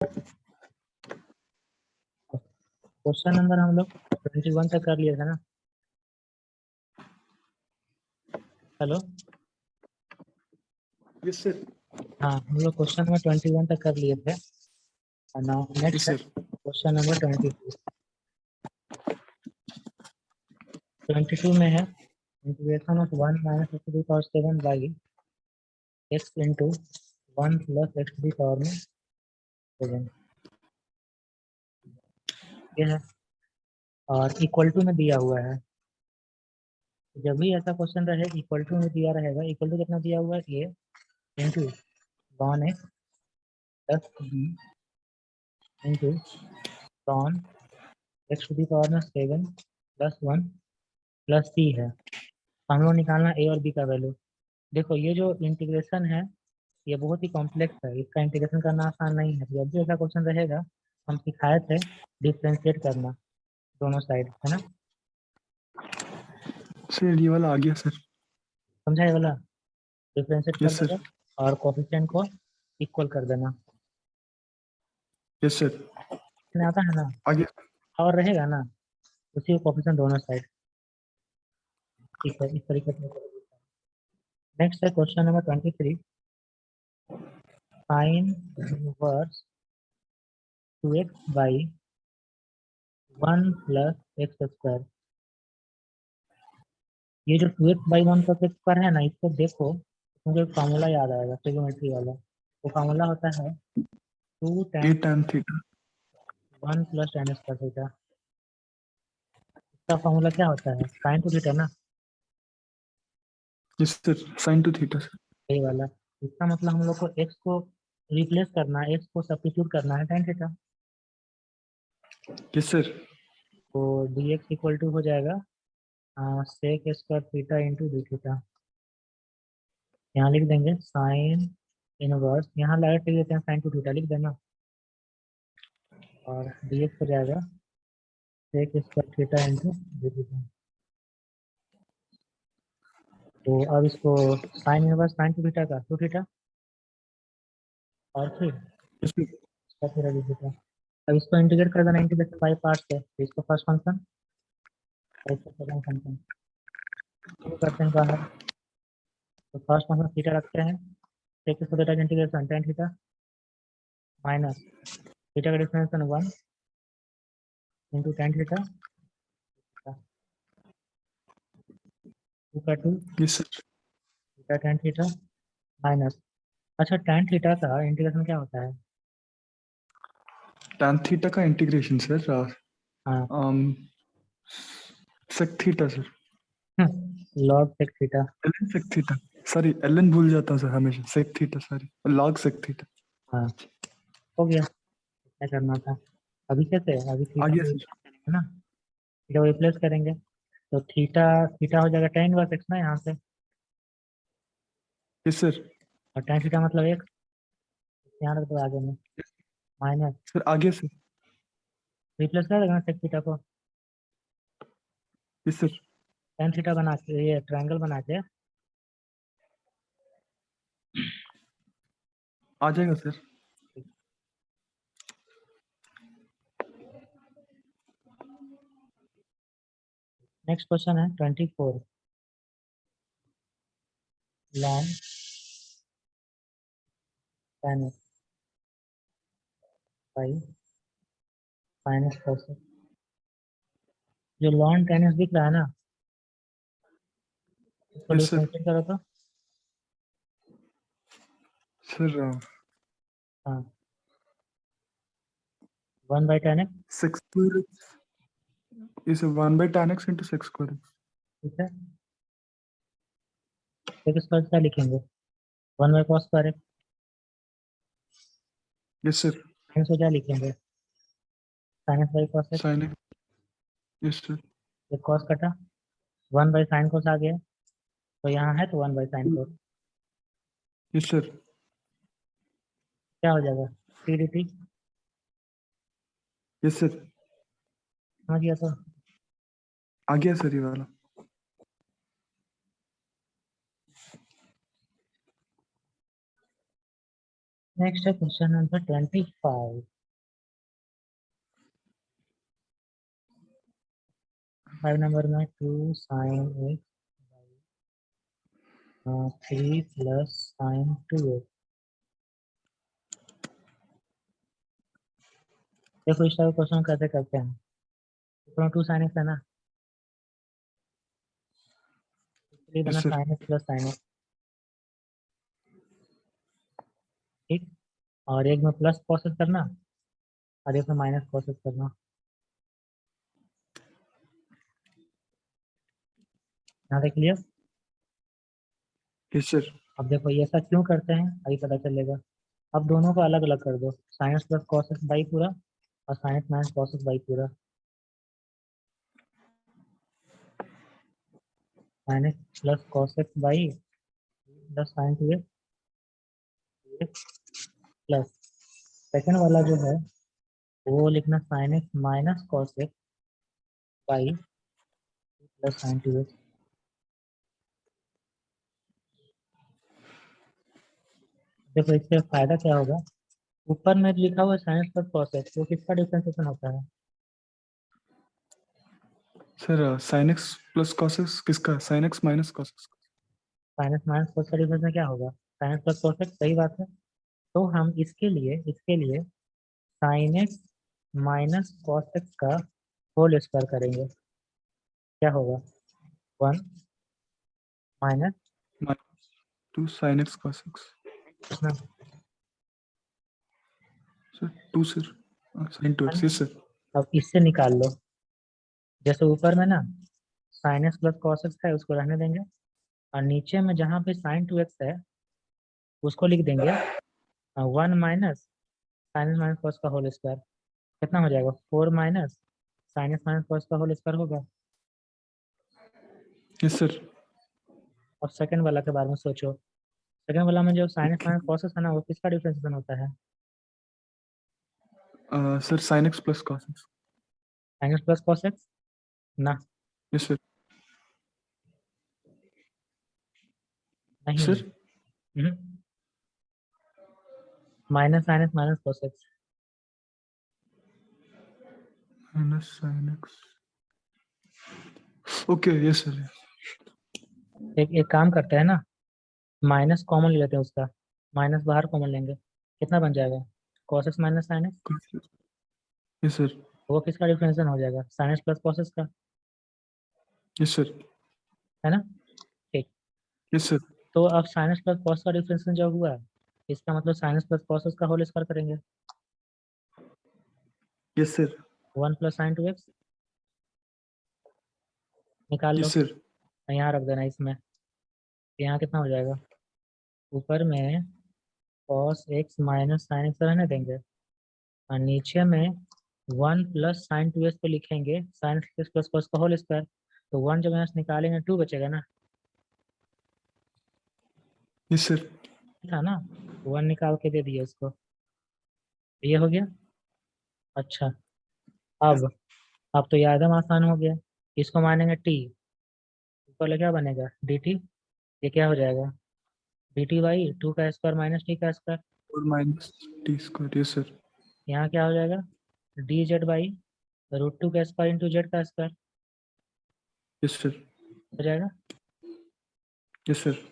Question number हम लोग 21 तक कर लिए थे ना। Hello, yes sir. हाँ हम लोग क्वेश्चन नंबर 21 तक कर लिए थे। नाउ नेक्स्ट है क्वेश्चन नंबर 22 में है integration of 1 minus x to the power 7 by x into 1 plus x to the power में 7 ये है और इक्वल टू में दिया हुआ है। जब भी ऐसा क्वेश्चन रहे इक्वल टू में दिया रहेगा, इक्वल टू कितना दिया हुआ है ये into 1x plus b into ln x to the power में 7 प्लस 1 प्लस सी है। हम लोग निकालना ए और बी का वैल्यू। देखो ये जो इंटीग्रेशन है ये बहुत ही कॉम्प्लेक्स है, इसका इंटीग्रेशन करना आसान नहीं है। जब भी ऐसा क्वेश्चन रहेगा हम सिखाए थे डिफ्रेंशिएट करना दोनों साइड, है ना सर? ये वाला आ गया सर। समझा ये वाला? डिफ्रेंशिएट कर यस सर। देगा और कोफिशिएंट को इक्वल कर देना। Yes sir. इसमें आता है ना आ गया। और रहेगा ना उसी को कोफिशिएंट दोनों साइड। ठीक है, इस तरीके से। नेक्स्ट है question number 23। Sine inverse 2x by 1 plus x square. ये जो 2x by 1 plus x square है ना, इसको देखो मुझे एक फार्मूला याद आएगा ट्रिग्नोमेट्री वाला। वो फार्मूला होता है 2 a tan tan theta. 1 plus tan square theta. इसका फार्मूला क्या होता है? साइन टू थीटा ना, yes sir, sin two theta sir. यही वाला। इसका मतलब हम लोग को x को रिप्लेस करना है, x को सब्स्टिट्यूट करना है tan थीटा। Yes sir. तो dx इक्वल टू हो जाएगा sec square theta into d theta. यहाँ लिख देंगे साइन इनवर्स, यहाँ लाइट लिख देते हैं साइन टू थीटा लिख देना, और dx हो जाएगा sec square theta into d theta. तो अब इसको sine inverse sine two theta का टू थीटा और फिर यस सर। इसका फिर डी थीटा। अब इसको इंटीग्रेट कर देना इंटीग्रेशन बाई पार्ट से, तो इसको फर्स्ट फंक्शन और इसको सेकंड फंक्शन शुरू करते हैं बाहर। तो फर्स्ट फंक्शन थीटा रखते हैं, sec स्क्वायर थीटा का integration tan theta minus theta का डिफरेंशिएशन 1 इंटू tan थीटा का 2 yes sir. Theta tan theta minus. अच्छा tan थीटा का इंटीग्रेशन क्या होता है? tan थीटा का इंटीग्रेशन सर हाँ sec theta sir. log sec theta. ln sec theta. Sorry, ln भूल जाता हूँ सर हमेशा। sec theta, sorry, log sec theta. हाँ हो गया, क्या करना था। अभी कैसे अभी आ थीटा गया को सर। है ना, थीटा को रिप्लेस करेंगे तो थीटा थीटा हो जाएगा tan इनवर्स एक्स ना यहाँ से, यस सर। और tan थीटा मतलब एक्स, यहाँ रख दो आगे में माइनस, सर आ गया सर। रिप्लेस कर देगा sec थीटा को। Yes sir. tan थीटा बना के ये ट्रायंगल बना के आ जाएगा सर। नेक्स्ट क्वेश्चन है 24। Lawn tan x by sin x cos x। जो लॉन tan x दिख रहा है ना, इसको यस सर। डिफरेंशिएट करो तो सर हाँ 1 by tan x। sec square is 1 by tan x into sec square. ठीक है, sec स्क्वायर क्या लिखेंगे 1 by cos square x, yes sir. sin को क्या लिखेंगे sin x by cos x। sin x। Yes sir. ये cos कटा 1 बाई sin cos आ गया, तो यहाँ है तो 1 बाई sin cos यस सर। क्या हो जाएगा c d t. Yes sir. समझ गया तो आ गया सर ये वाला। नेक्स्ट है क्वेश्चन नंबर 25। 5 नंबर में 2 sin x 3 plus sin 2x। देखो इस टाइप क्वेश्चन कैसे करते हैं, इसमें 2 sin x है ना, इसलिए बना yes sir. sin x plus sin x, ठीक। और एक में प्लस प्रोसेस करना और एक में माइनस प्रोसेस करना। यहाँ देख लिया। Yes sir. अब देखो ये ऐसा क्यों करते हैं अभी पता चलेगा। अब दोनों को अलग अलग कर दो, sinus plus cos x by पूरा और sinus minus cos x by पूरा। Sinus plus cos x by plus sine two x plus second वाला जो है वो लिखना sine x minus cos x by plus sine two x. देखो इससे फायदा क्या होगा, ऊपर में लिखा हुआ साइनस प्लस कॉस एक्स, वो किसका डिफरेंशिएशन होता है? Sir sine x plus cos x किसका? Sine x minus cos x. Sinus minus cos का डिफरेंस में क्या होगा? साइनस प्लस कॉस एक्स, सही बात है। तो हम इसके लिए sine x minus cos x का होल स्क्वायर करेंगे। क्या होगा? 1 minus minus 2 sine x cos x. Sir 2 sir sine 2x। Yes sir. अब इससे निकाल लो, जैसे ऊपर में ना sine x plus cos x है उसको रहने देंगे, और नीचे में जहाँ पे साइन 2x है उसको लिख देंगे 1 माइनस साइन माइनस कॉस का होल स्क्वायर। कितना हो जाएगा? 4 minus sine x minus cos का होल स्क्वायर होगा। Yes sir. अब सेकंड वाला के बारे में सोचो, सेकंड वाला में जो sign x minus cos x है ना, वो किसका डिफरेंशिएशन होता है? Sir sine x plus cos x. Sign x plus cos x ना, यस सर। नहीं, sir minus sine x minus cos x. Minus sine x. Okay yes sir. एक एक काम करते हैं ना, माइनस कॉमन ले लेते हैं उसका, माइनस बाहर कॉमन लेंगे, कितना बन जाएगा? Cos x minus sine x. Yes sir. वो किसका डिफरेंशिएशन हो जाएगा? Sign x plus cos x का, यस सर। है ना? ठीक। Yes sir. तो अब साइनस प्लस कॉस का डिफरेंशिएशन जब हुआ है, इसका मतलब साइनस प्लस कॉस का होल स्क्वायर करेंगे। Yes sir. 1 plus sign 2x निकाल लो, यस सर। यहाँ रख देना इसमें। यहाँ कितना हो जाएगा? ऊपर में cos x minus sine x रहने देंगे, और नीचे में 1 प्लस साइन 2x को लिखेंगे साइन एक्स प्लस कॉस का होल स्क्वायर। तो 1 जब यहाँ से निकालेंगे 2 बचेगा ना, यस सर। था ना, 1 निकाल के दे दिए उसको, ये हो गया। अच्छा, अब अब तो याद आसान हो गया, इसको मानेंगे टी, ऊपर क्या बनेगा डी टी, ये क्या हो जाएगा? डी टी बाई 2 का स्क्वायर माइनस टी का स्क्वायर। और minus T square. Yes sir. यहाँ क्या हो जाएगा? डी जेड बाई √2 का स्क्वायर इंटू जेड का स्क्वायर यस सर। हो जाएगा। Yes sir.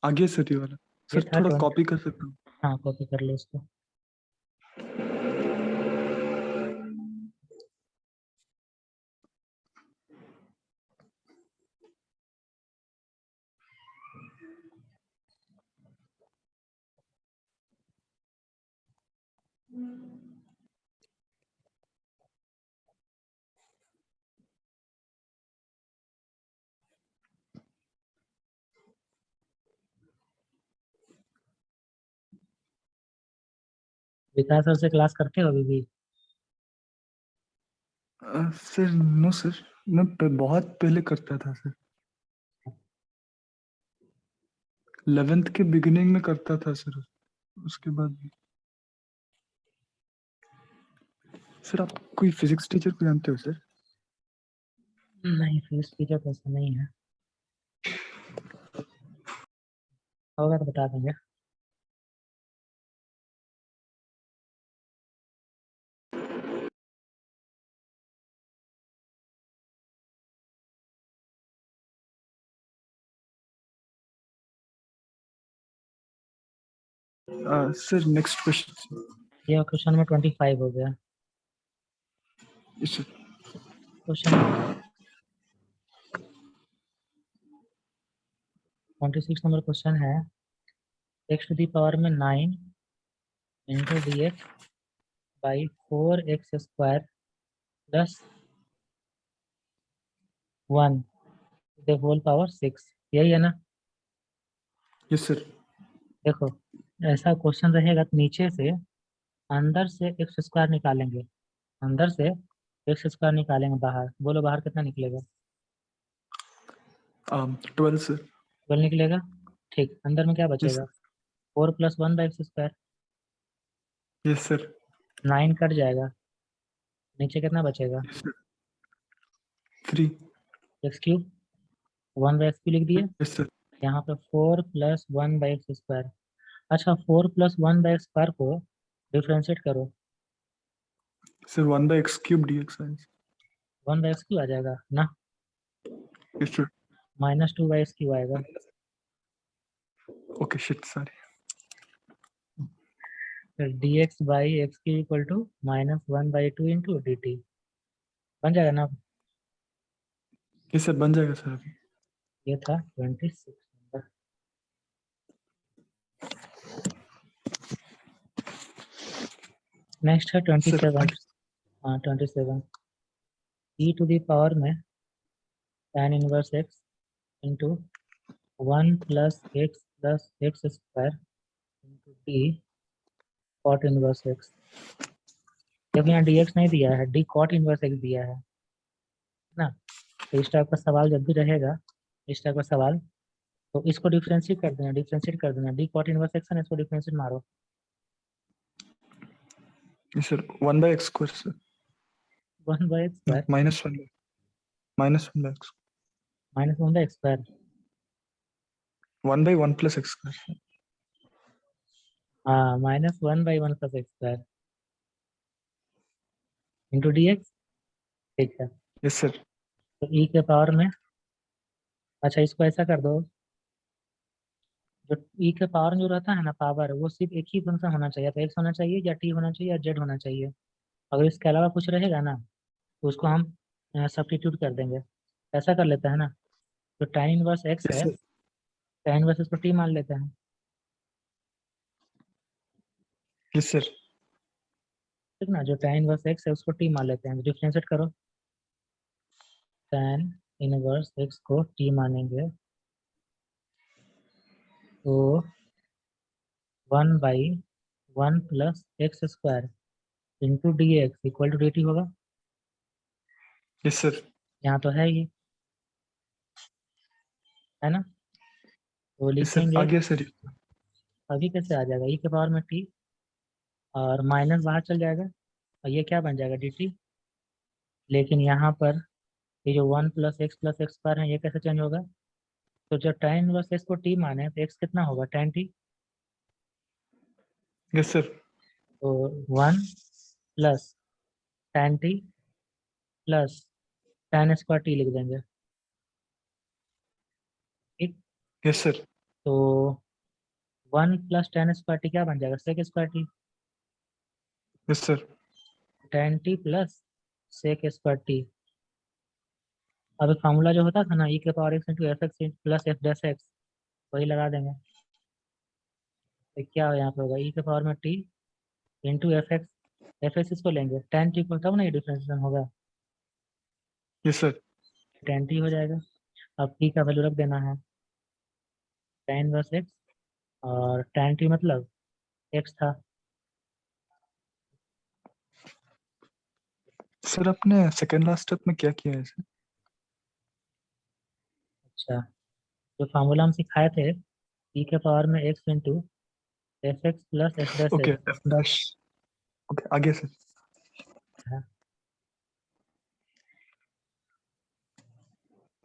आगे सर ये वाला। ये सर था थोड़ा 20। कॉपी कर सकता हूँ? हाँ कॉपी कर लो इसको। विकास सर से क्लास करते हो अभी भी? सर नो सर, मैं बहुत पहले करता था सर। 11th के बिगिनिंग में करता था सर, उसके बाद भी। सर आप कोई फिजिक्स टीचर को जानते हो सर? नहीं, फीस टीचर तो ऐसा नहीं है। होगा तो बता देंगे। Sir next question. ये क्वेश्चन में 25 हो गया। Yes sir. Question 26 number question है, x टू दी पावर में 9 into D x by 4x² plus 1 the whole power 6, यही है ना? Yes sir. देखो, ऐसा क्वेश्चन रहेगा तो नीचे से अंदर से x² निकालेंगे, अंदर से x² निकालेंगे बाहर। बोलो बाहर कितना निकलेगा? 12 सर। 12 निकलेगा। ठीक, अंदर में क्या यस बचेगा? Sir. 4 + 1 by x²। Yes sir. 9 cut जाएगा, नीचे कितना बचेगा? Yes sir. 3। x³ 1 by x³ लिख दिए। Yes sir. यहाँ पे 4 + 1 बाई x²। अच्छा, 4 + 1 बाई x² को डिफ्रेंशिएट करो, सर 1/x³ dx है। 1 बाई x³ आ जाएगा ना, यस सर। -2 बाई x³ आएगा। Okay shit sorry. फिर dx बाई x³ equal to -1/2 into dt बन जाएगा ना। यस सर बन जाएगा सर अभी। ये था 26 नंबर। नेक्स्ट है 27। सर हाँ 27, e टू दी पावर में tan inverse x into 1 + x + x² into d cot inverse x। जब यहाँ dx नहीं दिया है, d cot इनवर्स x दिया है ना, तो इस टाइप का सवाल जब भी रहेगा, इस टाइप का सवाल, तो इसको डिफ्रेंशिएट कर देना, डिफ्रेंशिएट कर देना, d cot इनवर्स x है ना, इसको डिफ्रेंशिएट मारो। Yes sir 1/x² sir. 1 by x² -1 -1/x। -1 by x²। 1/1 + x²। हाँ, -1 बाई 1 + x² इंटू dx। ठीक है, यस सर। तो e के पावर में, अच्छा इसको ऐसा कर दो, जो e के पावर में जो रहता है ना पावर, वो सिर्फ एक ही फंक्शन होना चाहिए, तो x होना चाहिए या t होना चाहिए या z होना चाहिए। अगर इसके अलावा कुछ रहेगा ना, तो उसको हम सब्स्टिट्यूट कर देंगे। ऐसा कर लेते हैं ना, तो tan इनवर्स x यस है, सर। tan इनवर्स इसको t मान लेते हैं। Yes sir. ठीक ना, जो tan इनवर्स x है उसको t मान लेते हैं, डिफरेंशिएट करो। tan इनवर्स x को t मानेंगे तो 1/1 + x² into dx equal to dt होगा। Yes sir. यहाँ तो है ही, है ना, तो यस सर आ लिखेंगे। गया सर। अभी कैसे आ जाएगा, e के पावर में t, और माइनस बाहर चल जाएगा, और ये क्या बन जाएगा dt। लेकिन यहाँ पर ये जो 1 + x + x² है, ये कैसे चेंज होगा? तो जब tan इनवर्स x को t माने तो x कितना होगा, tan t। Yes sir. तो 1 + tan t plus tan² t लिख देंगे। ठीक, यस सर। तो 1 + tan² t क्या बन जाएगा, sec² t। Yes sir. tan t plus sec² t। अब फार्मूला जो होता था ना, e के power x into F x plus F dash x, वही लगा देंगे। तो क्या यहाँ पे होगा, e के पावर में t इंटू एफ एक्स इसको लेंगे tan t को, तब ना ये डिफ्रेंशिएशन होगा, यस सर। tan t हो जाएगा। अब t का वैल्यू रख देना है, tan इनवर्स x, और tan t मतलब x था। सर आपने सेकंड लास्ट स्टेप में क्या किया है सर? अच्छा, जो फार्मूला हम सिखाए थे, e के पावर में x into F x plus F dash okay x. F dash. Okay आ गया सर।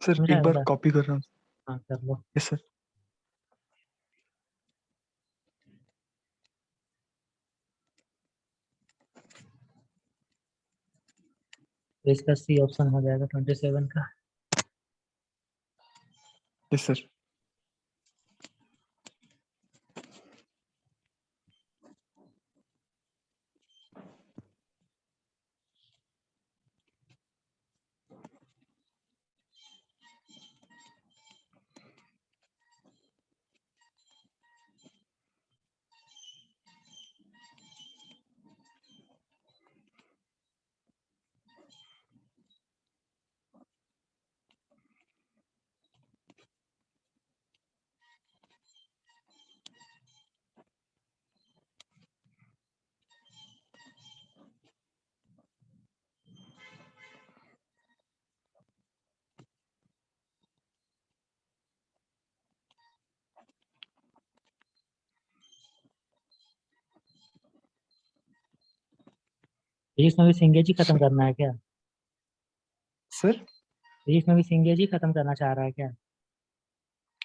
सर समझा एक है बार बेटा? कॉपी कर रहा हूँ। हाँ कर लो। Yes sir. तो इसका सी ऑप्शन हो जाएगा 27 का। Yes sir. इसमें भी सिंगेज ही खत्म करना है क्या? सर। इसमें भी सिंगेज ही खत्म करना चाह रहा है क्या?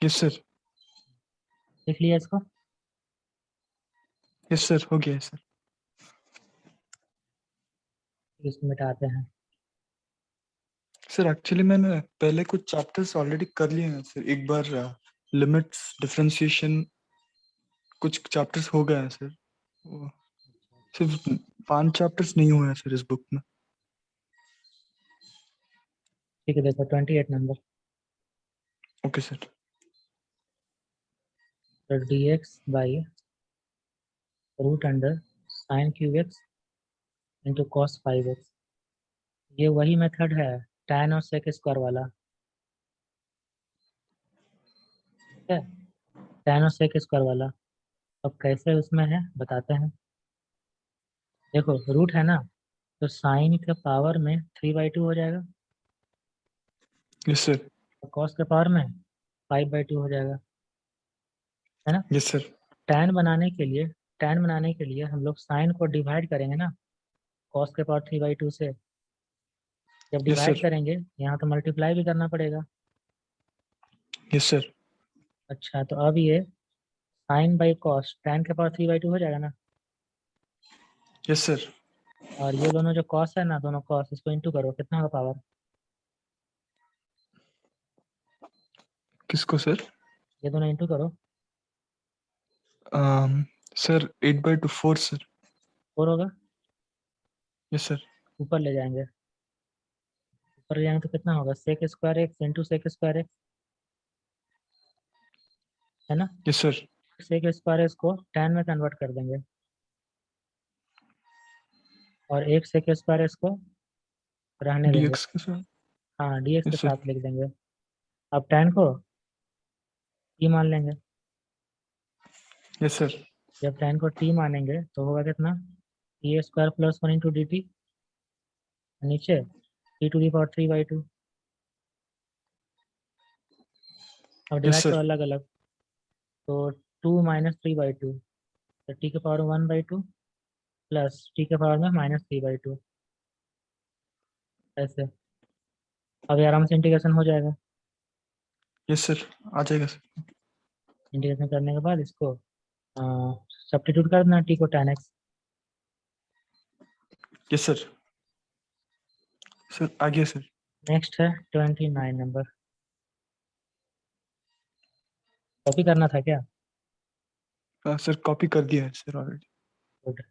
Yes sir. लिख लिया इसको। यस सर, हो गया सर। इसको मिटाते हैं। सर एक्चुअली मैंने पहले कुछ चैप्टर्स ऑलरेडी कर लिए हैं सर। एक बार लिमिट्स, डिफरेंशिएशन, कुछ चैप्टर्स हो गए हैं सर। वो सिर्फ 5 चैप्टर्स नहीं हुए हैं सर इस बुक में। ठीक है, देखो 28 नंबर। Okay sir. तो D x by root under sine cube x into cos 5x। ये वही मेथड है tan और sec स्क्वायर वाला। ठीक है, tan और sec स्क्वायर वाला। अब कैसे उसमें है बताते हैं। देखो रूट है ना, तो साइन के पावर में 3/2 हो जाएगा यस सर। और कॉस के पावर में 5/2 हो जाएगा, है ना। Yes sir. tan बनाने के लिए हम लोग साइन को डिवाइड करेंगे ना कॉस के पावर 3/2 से। जब यस डिवाइड सर। करेंगे यहाँ तो मल्टीप्लाई भी करना पड़ेगा। Yes sir. अच्छा, तो अब ये साइन बाई कॉस tan के पावर 3/2 हो जाएगा ना। Yes sir. और ये दोनों जो कॉस है ना, दोनों कॉस, इसको इंटू करो, कितना होगा पावर? किसको सर? ये दोनों इंटू करो। Sir 8/2 4 sir. 4 होगा। Yes sir. ऊपर ले जाएंगे, ऊपर ले जाएंगे तो कितना होगा? Sec square x into sec square x, है ना। Yes sir. Sec square x को tan में कन्वर्ट कर देंगे और एक सेक स्क्वायर एक्स को रहने देंगे। डीएक्स के साथ। हाँ, dx के यस सर। साथ लिख देंगे। अब tan को t मान लेंगे। Yes sir. जब tan को t मानेंगे तो होगा कितना? t square plus 1 into D T, नीचे t⁻³ अब यस डिवाइड करो सर। अलग अलग, तो 2 माइनस 3/2, तो t के पावर 1/2 प्लस t के पावर में -3/2, ऐसे। अब ये आराम से इंटीग्रेशन हो जाएगा। यस सर, आ जाएगा सर। इंटीग्रेशन करने के बाद इसको सब्स्टिट्यूट कर देना t को tan x। Yes sir. Sir आ गया सर। नेक्स्ट है 29 नंबर। कॉपी करना था क्या? सर कॉपी कर दिया है sir already. Good.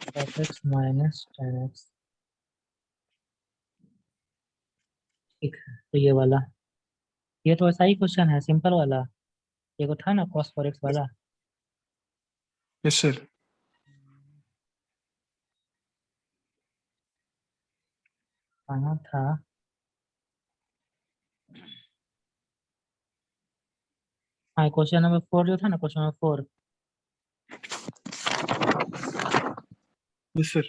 cos x minus tan x, ठीक है। तो ये वाला, ये तो ऐसा ही क्वेश्चन है, सिंपल वाला। ये को था ना cos 4x वाला। Yes sir. कहाँ था? हाँ, क्वेश्चन नंबर 4 जो था ना, क्वेश्चन नंबर 4, यस सर।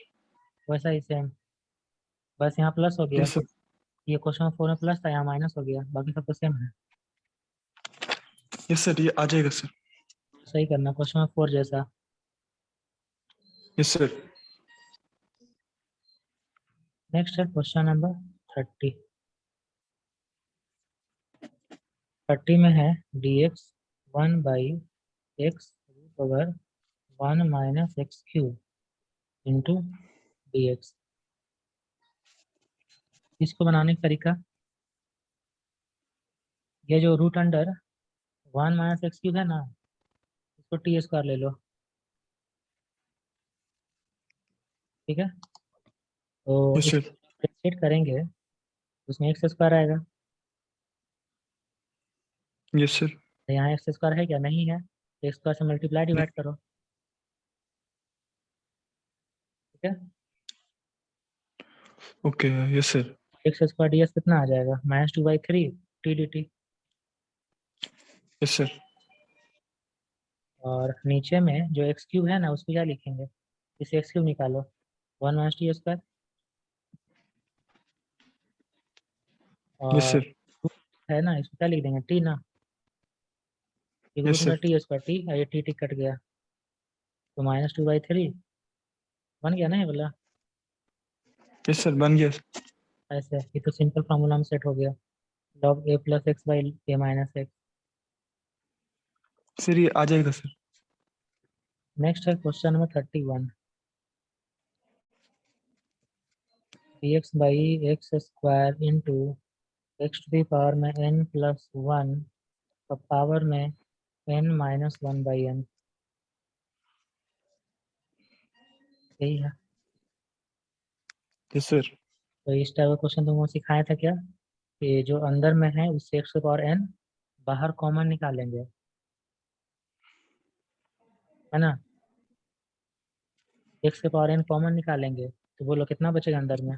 वैसा ही सेम, बस यहाँ प्लस हो गया। Yes sir. ये क्वेश्चन नंबर 4 में प्लस था, यहाँ माइनस हो गया, बाकी सब तो सेम है। यस सर, ये आ जाएगा सर। सही करना क्वेश्चन नंबर 4 जैसा। Yes sir. नेक्स्ट है क्वेश्चन नंबर 30। 30 में है dx 1/x root over 1 minus x³ into D x. इसको बनाने का तरीका, ये जो रूट अंडर 1 - x³ है ना, इसको टी स्क्वायर ले लो, ठीक है। तो यस इसको सर। डिफरेंशिएट करेंगे, उसमें एक्स स्क्वायर आएगा। Yes sir. तो यहाँ एक्स स्क्वायर है क्या? नहीं है। एक्स स्क्वायर से मल्टीप्लाई डिवाइड करो, ठीक है। Okay yes sir. X square D S कितना आ जाएगा? -2/3 T D t. Yes sir. और नीचे में जो x³ है ना, उसको क्या लिखेंगे? इसे x³ निकालो, 1 - t²। यस और सर। है ना, इसको क्या लिख देंगे? टी ना, एक यस रूट में सर। t², टी, ये टी कट गया, तो -2/3 बन गया ना ये वाला। यस सर बन गया। ऐसे ये तो सिंपल फार्मूला में सेट हो गया, log a + x/a - x। Sir ये आ जाएगा सर। नेक्स्ट है question number 31। dx/x² into x⁴ में n+1 का पावर में n-1/n, यही है। Yes sir. तो इस टाइप का क्वेश्चन तुमको सिखाया था क्या, कि जो अंदर में है उससे x⁴n बाहर कॉमन निकालेंगे, है ना। x⁴n कॉमन निकालेंगे तो बोलो कितना बचेगा अंदर में?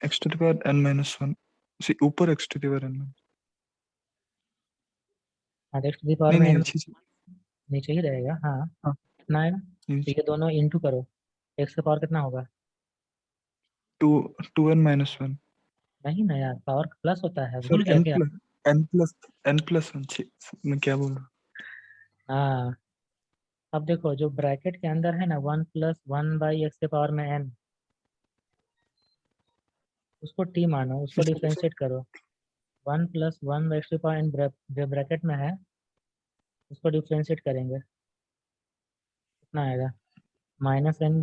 x⁴n-1 उसी ऊपर x⁴n। हाँ, तो x⁴ नहीं में नहीं n अच्छी सी। नीचे ही रहेगा, हाँ। हाँ। कितना आएगा? तो ये दोनों इंटू करो, x का पावर कितना होगा? To 2n-1। नहीं ना यार, पावर प्लस होता है, सर भूल गया क्या? n+1 मैं क्या बोल रहा हूँ। हाँ, अब देखो जो ब्रैकेट के अंदर है ना, 1+1/x⁴ उसको t मानो, उसको डिफ्रेंशिएट करो। 1+1/x⁴n जो ब्रैकेट में है उसको डिफ्रेंशिएट करेंगे, कितना आएगा? -n/x⁴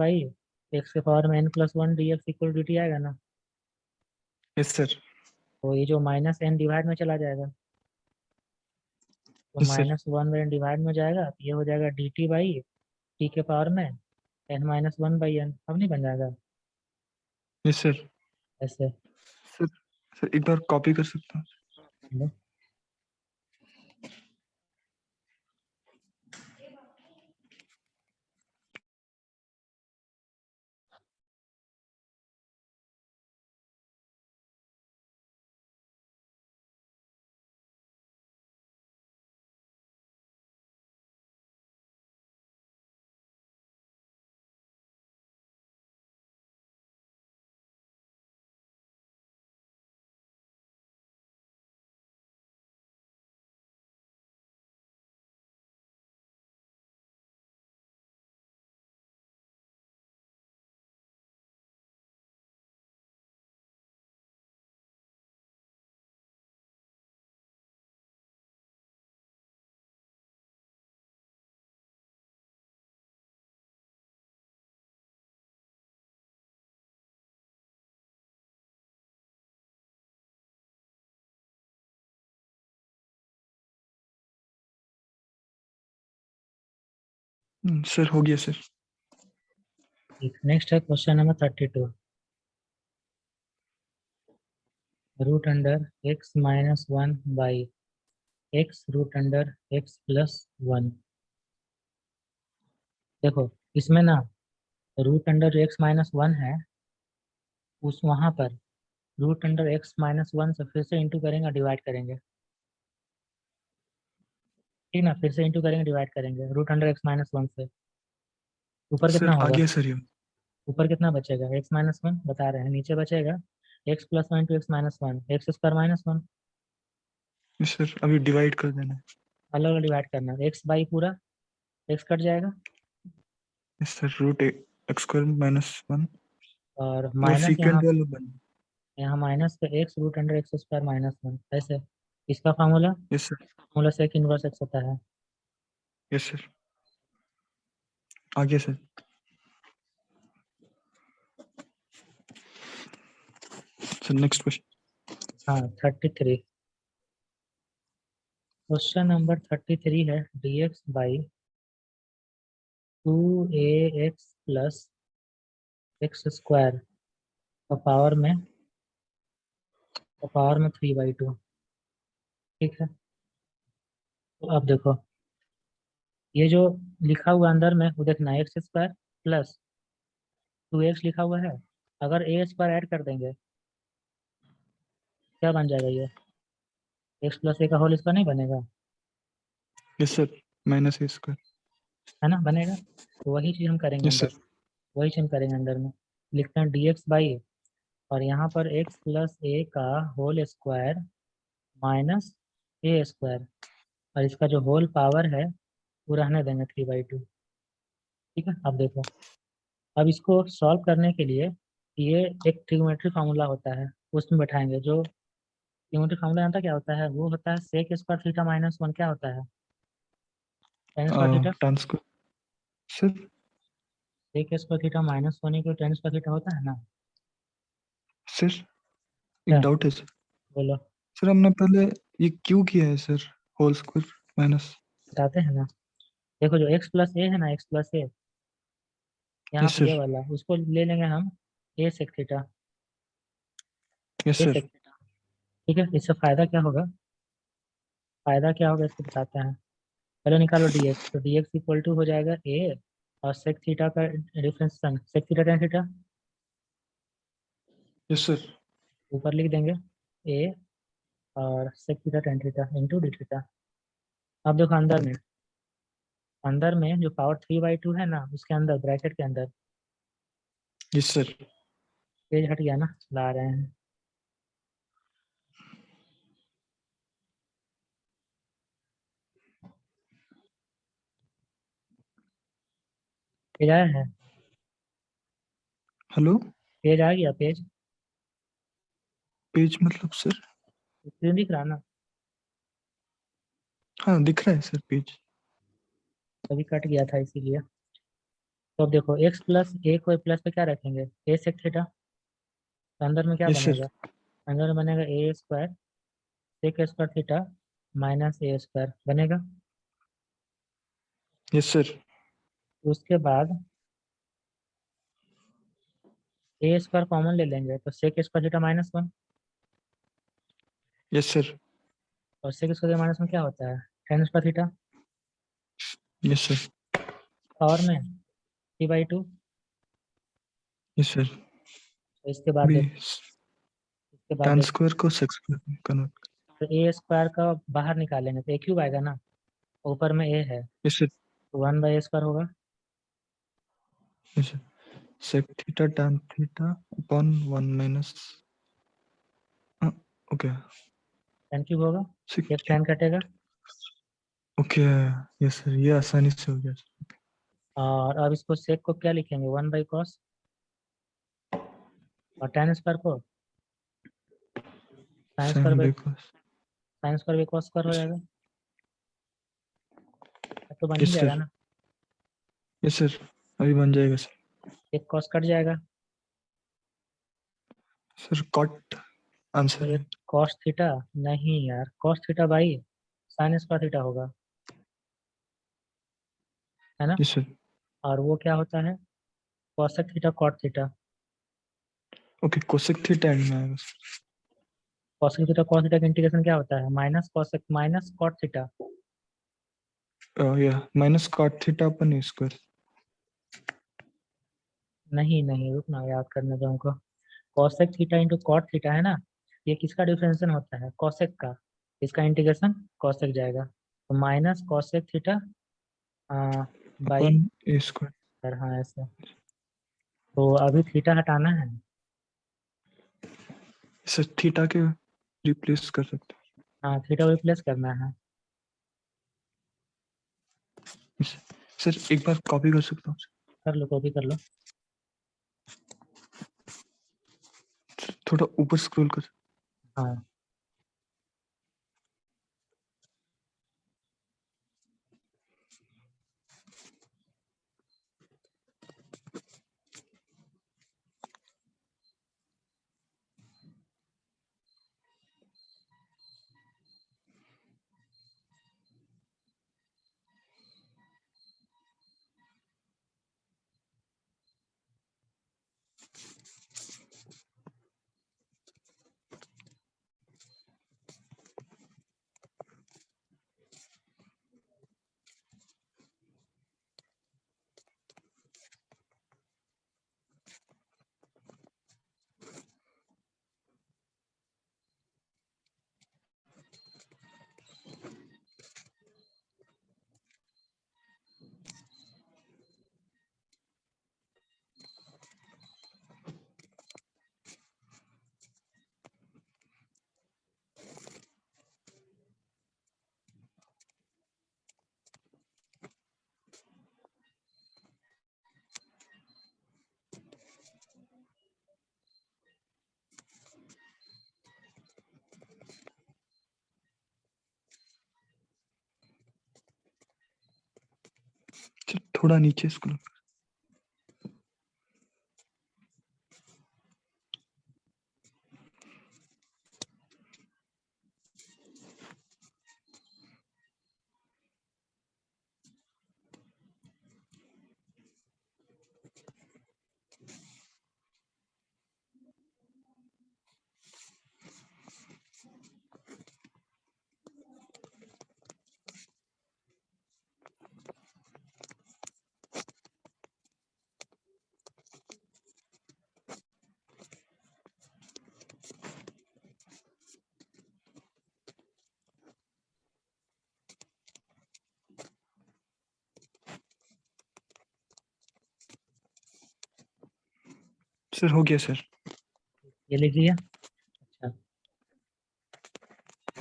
आएगा ना। Yes sir. तो ये जो -n डिवाइड में चला जाएगा, तो यस सर। -1/n डिवाइड में जाएगा, तो ये हो जाएगा dt/t के पावर में n-1/n। अब नहीं बन जाएगा यस सर। ऐसे? सर सर एक बार कॉपी कर सकता हूँ। लो, सर हो गया सर। ठीक। नेक्स्ट है क्वेश्चन नंबर 32। √(x−1/x √(x+1)। देखो इसमें ना, √(x -1) है, उस वहां पर √(x -1) से फिर से इंटू करेंगे, डिवाइड करेंगे, ठीक ना। फिर से इंटू करेंगे, डिवाइड करेंगे √(x -1) से। ऊपर कितना सर आ होगा? गया सर ये। ऊपर कितना बचेगा? x-1 बता रहे हैं, नीचे बचेगा x+1 × x-1, x² -1। Yes sir अभी डिवाइड कर देना है। अलग अलग डिवाइड करना है, x पूरा, x कट जाएगा, यस सर √(x²-1) और वो माइनस सीक्वेंट वाला बन। यहाँ माइनस का x √(x²-1)। ऐसे इसका फार्मूला, यस सर। फार्मूला से इनवर्स x होता है। यस सर आ गया सर। Sir next question. हाँ 33, क्वेश्चन नंबर 33 है dx by 2ax plus x square का पावर में 3/2। ठीक है, तो अब देखो ये जो लिखा हुआ अंदर में वो देखना, एक्स स्क्वायर प्लस 2x लिखा हुआ है, अगर ए स्क्वायर ऐड कर देंगे क्या बन जाएगा ये, एक्स प्लस ए का होल स्क्वायर नहीं बनेगा, yes sir, minus A square. है ना, बनेगा। तो वही चीज़ हम करेंगे यस अंदर, सर। वही चीज़ हम करेंगे अंदर में। लिखते हैं dx बाई, और यहाँ पर एक्स प्लस ए का whole square minus A square, और इसका जो होल पावर है वो रहने देंगे 3/2। ठीक है, अब देखो, अब इसको सॉल्व करने के लिए ये एक ट्रिग्नोमेट्री फार्मूला होता है, उसमें बैठाएंगे। जो ट्रिग्नोमेट्री फार्मूला जानता क्या होता है, वो होता है sec square theta minus one, क्या होता है, tan square theta. tan square sir. Sec square theta minus one equal tan square theta होता है ना। सर एक क्या, डाउट है सर। बोलो। सर हमने पहले ये क्यों किया है सर, होल स्क्वायर माइनस। बताते हैं ना, देखो जो एक्स प्लस ए है ना, एक्स प्लस ए, यहाँ यस पे ये सर। वाला उसको ले लेंगे हम a sec theta, yes a sir. Sec theta. ठीक है, इससे फायदा क्या होगा, फायदा क्या होगा इसको बताते हैं। पहले निकालो dx, तो dx इक्वल टू हो जाएगा ए, और सेक थीटा का difference sec theta tan theta, yes sir. ऊपर लिख देंगे ए और sec theta tan theta into d theta. अब देखो अंदर में जो पावर 3/2 है ना, उसके अंदर ब्रैकेट के अंदर यस सर। पेज हट गया ना, ला रहे हैं। पेज आया है, हेलो। पेज आ गया पेज, पेज मतलब सर। स्क्रीन दिख रहा ना, हाँ दिख रहा है सर पेज। अभी कट गया था इसीलिए। तो अब देखो एक्स प्लस ए को प्लस पे क्या रखेंगे, ए सेक थीटा, तो अंदर में क्या यस सर। बनेगा, अंदर में बनेगा A square sec square theta minus A square बनेगा। Yes sir. उसके बाद ए स्क्वायर कॉमन ले लेंगे, तो sec square theta minus one, yes sir. और सेक स्क्वायर माइनस वन क्या होता है, tan square theta, yes sir. Power में 3/2। Yes sir. तो इसके बाद भी देखो, इसके बाद tan देखो स्क्वायर को sec स्क्वायर में कन्वर्ट। तो ए स्क्वायर का बाहर निकालेंगे तो ए क्यूब आएगा ना, ऊपर में ए है यस सर। तो 1/a² होगा। Yes sir. sec theta tan theta upon 1 minus. Okay. Ten cube होगा, sec एक टेन कटेगा, ओके। यस सर, ये आसानी से हो गया सर। और अब इसको सेक को क्या लिखेंगे, 1/cos, और टेन स्क्वायर को sine square sin by, by cos। Sine square by cos square हो यस। जाएगा, अब तो बन ही यस जाएगा सर। ना। यस सर, अभी बन जाएगा सर। एक कॉस कट जाएगा, सर कॉट तो आंसर एक है। कॉस थीटा, नहीं यार, cos theta by sine square theta होगा, है ना। Yes sir. और वो क्या होता है, cosec theta cot theta, okay, cosec theta end में आएगा sir. Cosec theta cos theta का इंटीग्रेशन क्या होता है, minus cosec minus cot theta, या माइनस कॉट थीटा अपन ए स्क्वायर। नहीं नहीं रुकना, याद करने दो हमको। Cosec theta into cot theta है ना, ये किसका डिफरेंशियल होता है, कॉसेक का, इसका इंटीग्रेशन कॉसेक जाएगा, तो minus cosec theta by, upon a square. Sir हाँ ऐसे, तो अभी थीटा हटाना है, सर थीटा के रिप्लेस कर सकते हाँ थीटा रिप्लेस करना है। हैं। सर एक बार कॉपी कर सकता हूँ कर लो, कॉपी कर लो। सर, थोड़ा ऊपर स्क्रॉल कर। हाँ थोड़ा नीचे स्क्रॉल। सर हो गया सर। ये लिख लिया। अच्छा,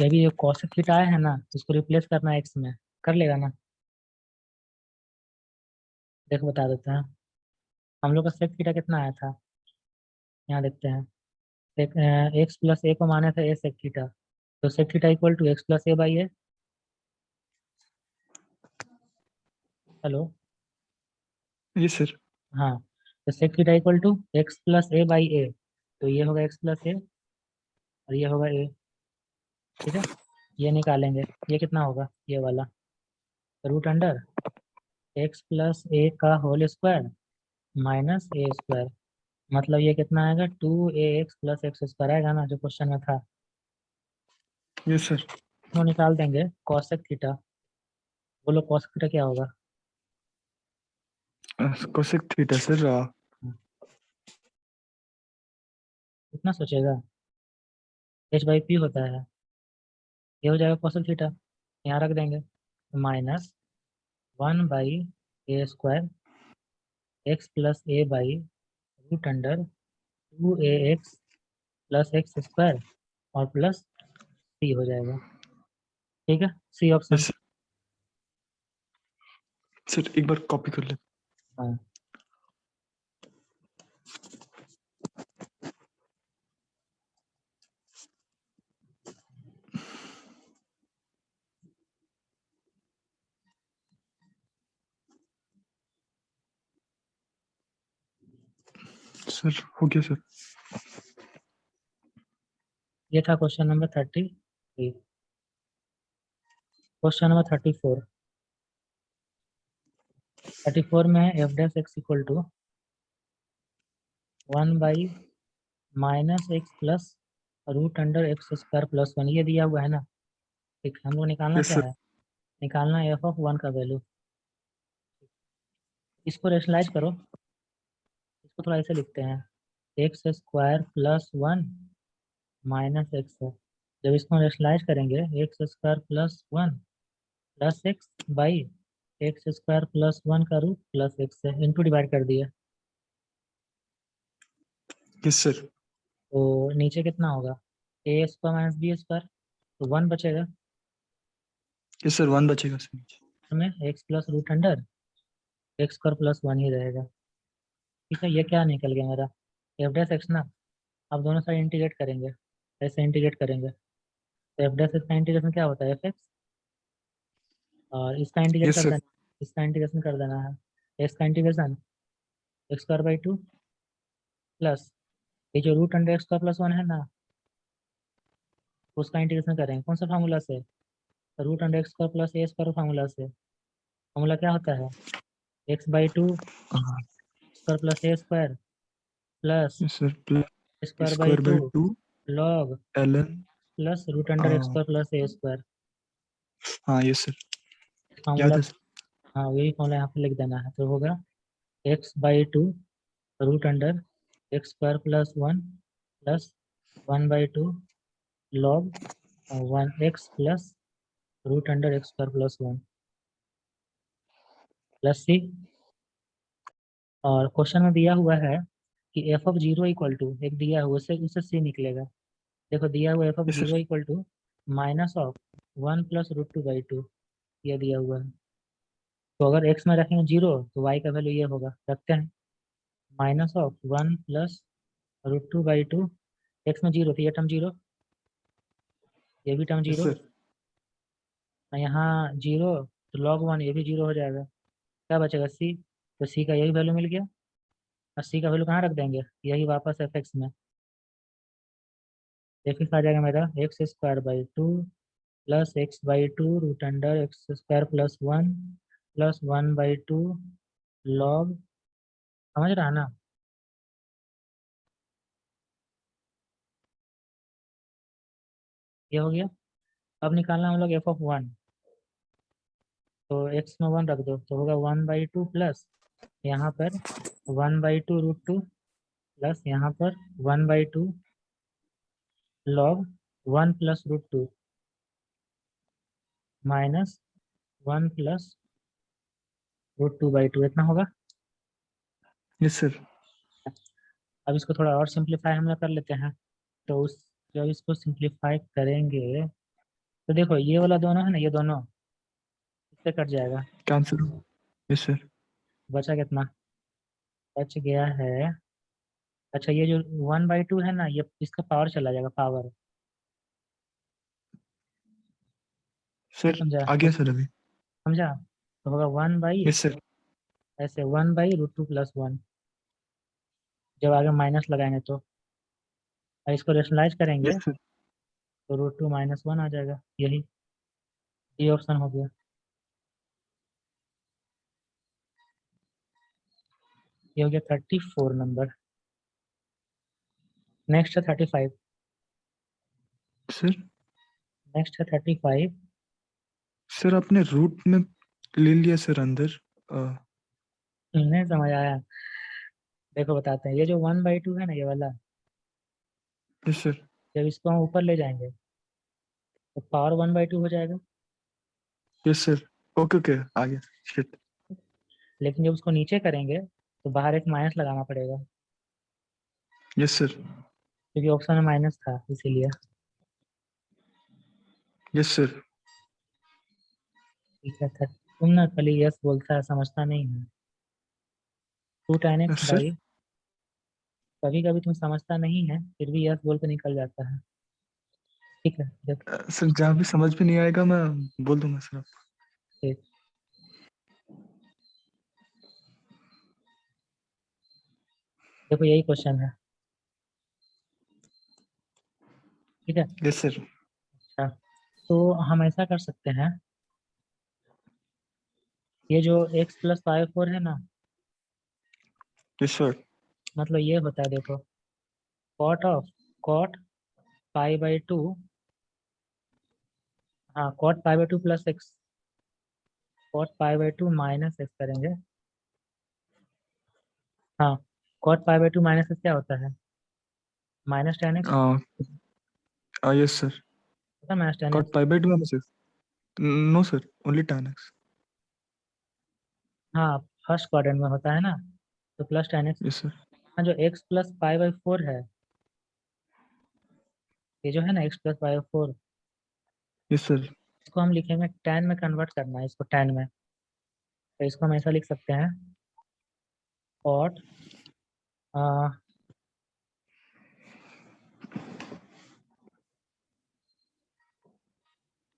ये भी जो cosec थीटा आया है ना, इसको रिप्लेस करना है x में, कर लेगा ना? देखो बता देते हैं। हम लोग का sec थीटा कितना आया था, यहाँ देखते हैं। एक्स प्लस ए को माने थे ए sec थीटा, तो sec theta equal to x plus A by A. Hello. ये सर। हाँ, तो sec theta equal to x plus A by A, तो ये होगा एक्स प्लस ए और ये होगा ए। ठीक है, ये निकालेंगे। ये कितना होगा, ये वाला रूट अंडर एक्स प्लस ए का whole square minus A square, मतलब ये कितना आएगा, 2ax प्लस एक्स स्क्वायर आएगा ना, जो क्वेश्चन में था। ये सर। इसको निकाल देंगे cosec थीटा। बोलो cosec थीटा क्या होगा? कोसेक थीटा सर कितना सोचेगा, एच बाई पी होता है, ये हो जाएगा cosec थीटा, यहाँ रख देंगे। Minus 1 by a square x plus A by root under 2ax plus x square और प्लस सी हो जाएगा। ठीक है, सी ऑप्शन। यस सर, एक बार कॉपी कर ले। हाँ, सर हो गया सर। ये था क्वेश्चन नंबर 33। क्वेश्चन नंबर 34 में f dash x equal to 1/-x plus root under x square plus 1, ये दिया हुआ है ना। ठीक, हम लोग निकालना यस क्या सर। है, निकालना है f(1) का वैल्यू। इसको रेशनलाइज करो, इसको थोड़ा ऐसे लिखते हैं, x square plus 1 minus x है। जब इसको रेशनलाइज करेंगे, x square plus 1 plus x by x square plus 1 का रूट प्लस एक्स है, इंटू डिवाइड कर दिया, यस सर। तो नीचे कितना होगा, ए स्क्वायर माइनस बी स्क्वायर, तो 1 बचेगा। यस सर, 1 बचेगा सर नीचे। में x plus root under x square plus 1 ही रहेगा। ठीक है, ये क्या निकल गया मेरा, एफ डैश एक्स ना। अब दोनों साइड इंटीग्रेट करेंगे, ऐसे इंटीग्रेट करेंगे, तो एफ डैश एक्स का इंटीग्रेशन क्या होता है, एफ एक्स, और इसका इंटीग्रेट यस कर सर। देना, इसका इंटीग्रेशन कर देना है, एक्स का integration x square by 2 plus ये जो root under x square plus 1 है ना, उसका इंटीग्रेशन करेंगे कौन सा फार्मूला से, root under x square plus A square formula से। फार्मूला क्या होता है, x/2 square plus A square plus yes sir, plus square by square 2 by 2 log ln। Plus root under x square plus A square. हाँ yes sir, formula, याद है sir. हाँ वही formula यहाँ पे लिख देना है, तो होगा x/2 root under x square plus 1 plus 1/2 log 1x plus root under x square plus 1 plus C. और क्वेश्चन में दिया हुआ है कि F of zero equal to, एक दिया हुआ उससे उससे सी निकलेगा। देखो दिया हुआ f of yes zero sir. Equal to minus of 1 plus root 2/2, ये दिया हुआ है। तो अगर x में रखेंगे जीरो, तो y का वैल्यू ये होगा, रखते हैं minus of 1 plus root 2/2, x में जीरो तो ये टर्म जीरो, ये भी टर्म यस जीरो, सर। यहाँ जीरो, तो log 1 ये भी जीरो हो जाएगा। क्या बचेगा सी, तो सी का यही वैल्यू मिल गया, और सी का वैल्यू कहाँ रख देंगे, यही वापस एफ एक्स में। एफ एक्स आ जाएगा मेरा x² 2 plus x/2 root under x² +1 plus 1/2 log, समझ रहा है ना। ये हो गया। अब निकालना हम लोग f(1), तो x में 1 रख दो तो होगा 1/2 प्लस यहाँ पर 1/2 √2 प्लस यहाँ पर 1/2 लॉग 1 प्लस √2 माइनस 1 प्लस √2/2, इतना होगा। Yes sir. अब इसको थोड़ा और सिंप्लीफाई हम लोग कर लेते हैं। तो उस जब इसको सिंप्लीफाई करेंगे तो देखो ये वाला दोनों है ना, ये दोनों इससे कट जाएगा। कैंसिल। Yes sir. बचा कितना, बच गया है, अच्छा ये जो 1/2 है ना, ये इसका पावर चला जाएगा, पावर। नहीं सर समझा, आ गया सर अभी। समझा, तो होगा 1 बाई, यस सर। ऐसे 1/√2 + 1, जब आगे माइनस लगाएंगे तो, और इसको रेशनलाइज करेंगे यस सर। तो √2 - 1 आ जाएगा, यही ये ऑप्शन हो गया। ये हो गया 34 नंबर। नेक्स्ट है 35। सर नेक्स्ट है 35। सर आपने रूट में ले लिया सर अंदर। नहीं समझ आया, देखो बताते हैं, ये जो 1/2 है ना ये वाला, यस सर। जब इसको हम ऊपर ले जाएंगे तो पावर 1/2 हो जाएगा। Yes sir. ओके ओके आ गया। शिट। लेकिन जब उसको नीचे करेंगे तो बाहर एक माइनस लगाना पड़ेगा, यस सर। क्योंकि ऑप्शन में माइनस था इसीलिए। Yes sir. ठीक है, तुम ना खाली यस बोलता है, समझता नहीं है। 2 tan x सर बाई, कभी कभी तुम समझता नहीं है फिर भी यस बोल के निकल जाता है। ठीक है देखो, सर जहाँ भी समझ में नहीं आएगा मैं बोल दूंगा सर आपको। ठीक, देखो यही क्वेश्चन है। ठीक है, यस सर। अच्छा, तो हम ऐसा कर सकते हैं, ये जो x + y4 है ना, यस सर। मतलब ये होता है देखो, कॉट π/2, हाँ cot π/2 plus x, cot π/2 minus x करेंगे। हाँ, cot π/2 माइनस एक्स क्या होता है, -tan x, यस सर। होता है -tan cot x। Pi by 2 sir. No sir only tan x। हाँ, फर्स्ट क्वाड्रेंट में होता है ना, तो plus tan x। Yes sir. हाँ, जो x + π/4 है, ये जो है ना x + π/4, यस सर। इसको हम लिखेंगे tan में, कन्वर्ट करना है इसको tan में, तो इसको हम ऐसा लिख सकते हैं, cot,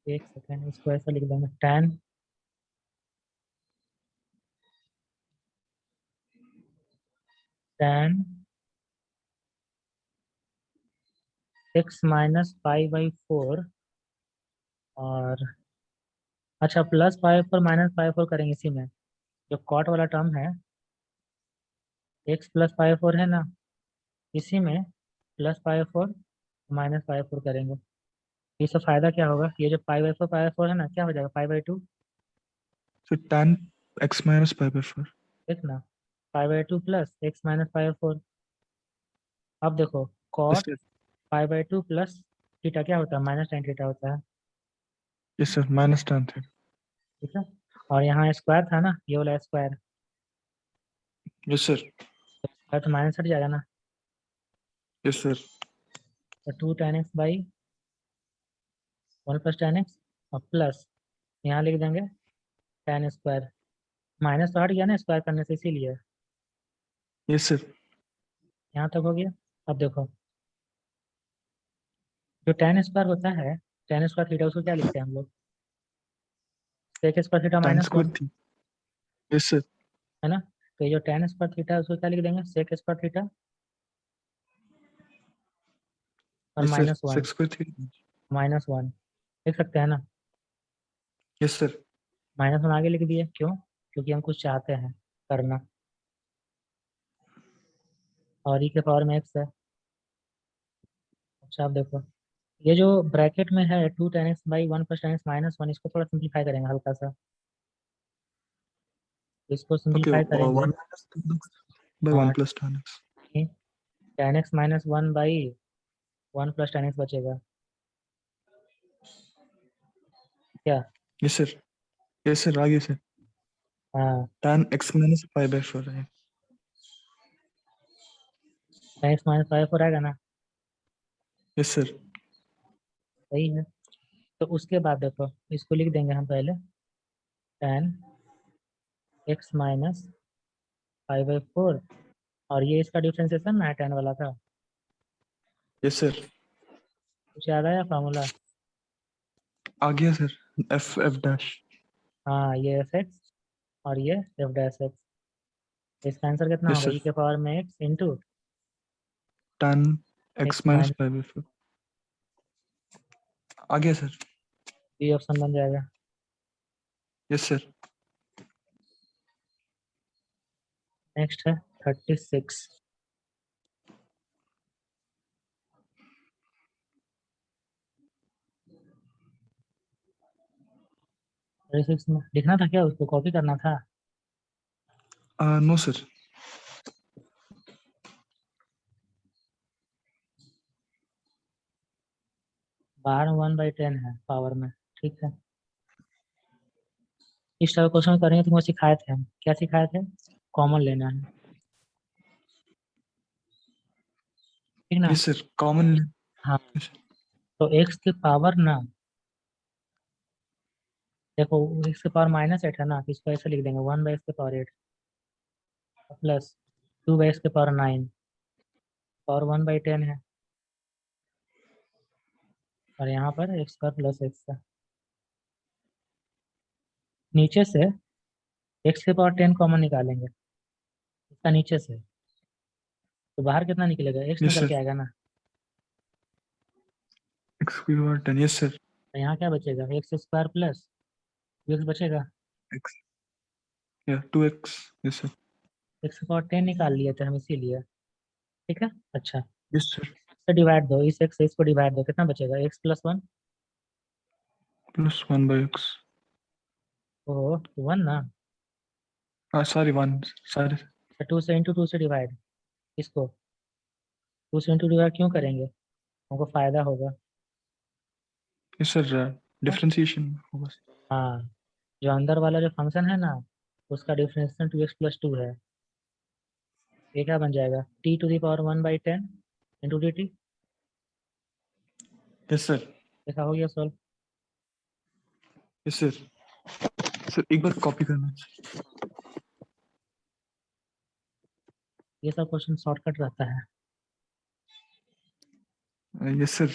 एक सेकेंड, इसको ऐसा लिख देंगे tan x - π/4, और अच्छा +π/4 -π/4 करेंगे इसी में, जो कॉट वाला टर्म है x + π/4 है ना, इसी में +π/4 -π/4 करेंगे। इससे फायदा क्या होगा, ये जो π/4 है ना, क्या हो जाएगा π/2, sir tan x minus pi by 4। ठीक ना, π/2 प्लस x - π/4। अब देखो, yes cot sir. π/2 plus theta क्या होता है, -tan थीटा होता है। यस सर माइनस tan थे। ठीक है, और यहाँ स्क्वायर था ना, ये वाला स्क्वायर, यस सर। स्क्वायर तो माइनस हट जाएगा ना, यस सर। तो 2 tan x/1 + tan x, और प्लस यहाँ लिख देंगे tan², माइनस तो हट गया ना स्क्वायर करने से, इसीलिए। Yes sir. यहाँ तक हो गया। अब देखो, जो tan² होता है, tan² थीटा, उसको क्या लिखते हैं हम लोग, sec² थीटा tan -1, स्क्वायर थी। Yes sir. है ना। तो ये जो tan स्क्वायर थीटा है उसको क्या लिख देंगे, सेक स्क्वायर थीटा और yes sir, -1, sex square theta. -1 लिख सकते हैं ना। Yes sir. -1 आगे लिख दिए, क्यों? क्योंकि हम कुछ चाहते हैं करना, और e के पावर में x है। अच्छा आप देखो, ये जो ब्रैकेट में है 2 tan x/1 + tan x -1, इसको थोड़ा सिंप्लीफाई करेंगे हल्का सा। इसको ओके, सिंप्लीफाई करेंगे। 1 हाँ, plus tan x। tan x -1/1 + tan x बचेगा क्या? Yes sir. यस सर, आगे सर। हाँ, tan x माइनस 5/4 है। tan x -5/4 आएगा ना। Yes sir. सही है। तो उसके बाद देखो, इसको लिख देंगे हम पहले, tan x -5/4, और ये इसका डिफ्रेंसिएशन ना tan वाला था। Yes sir. कुछ याद आया फॉर्मूला? आ गया सर। f dash. हाँ, ये f(x) और ये f'(x). इसका आंसर कितना यस होगा, e सर, के पावर में x into tan x x minus minus 5/4 आ गया सर। बी ऑप्शन बन जाएगा। Yes sir. नेक्स्ट है 36। 36 में लिखना था क्या, उसको कॉपी करना था? No sir. 1/10 है पावर में। ठीक है, इस तरह क्वेश्चन करेंगे, तुमको सिखाए थे हम, क्या सिखाए थे? कॉमन लेना है, ठीक ना। Yes sir, common. हाँ, तो x की पावर ना, देखो x की पावर -8 है ना, तो इसको ऐसे लिख देंगे 1/x⁸ प्लस 2/x⁹ और 1/10 है, और यहाँ पर x² + x है। नीचे से x⁻10 कॉमन निकालेंगे, इसका नीचे से, तो बाहर कितना निकलेगा, x यस निकल के सर, आएगा ना। x⁻10। Yes sir. तो यहाँ क्या बचेगा, x² प्लस 2x बचेगा। x या 2x। Yes sir. x⁻10 निकाल लिए थे हम इसीलिए। ठीक है, अच्छा, यस सर, से डिवाइड दो, इस x से इसको डिवाइड दो, कितना बचेगा, x+1। Plus 1/x। ओ 1 ना। सॉरी 1। सॉरी। 2 से इंटू 2 से डिवाइड, इसको 2 से इंटू डिवाइड क्यों करेंगे, हमको फायदा होगा। यस सर, हाँ, डिफरेंशिएशन होगा। हाँ, जो अंदर वाला जो फंक्शन है ना, उसका डिफरेंशियल 2x+2 है। ये क्या बन जाएगा, t⁻1/10 into dt। Yes sir. देखा, हो गया सॉल्व। Yes sir. सर एक बार कॉपी करना। ये सब क्वेश्चन शॉर्टकट रहता है। Yes sir.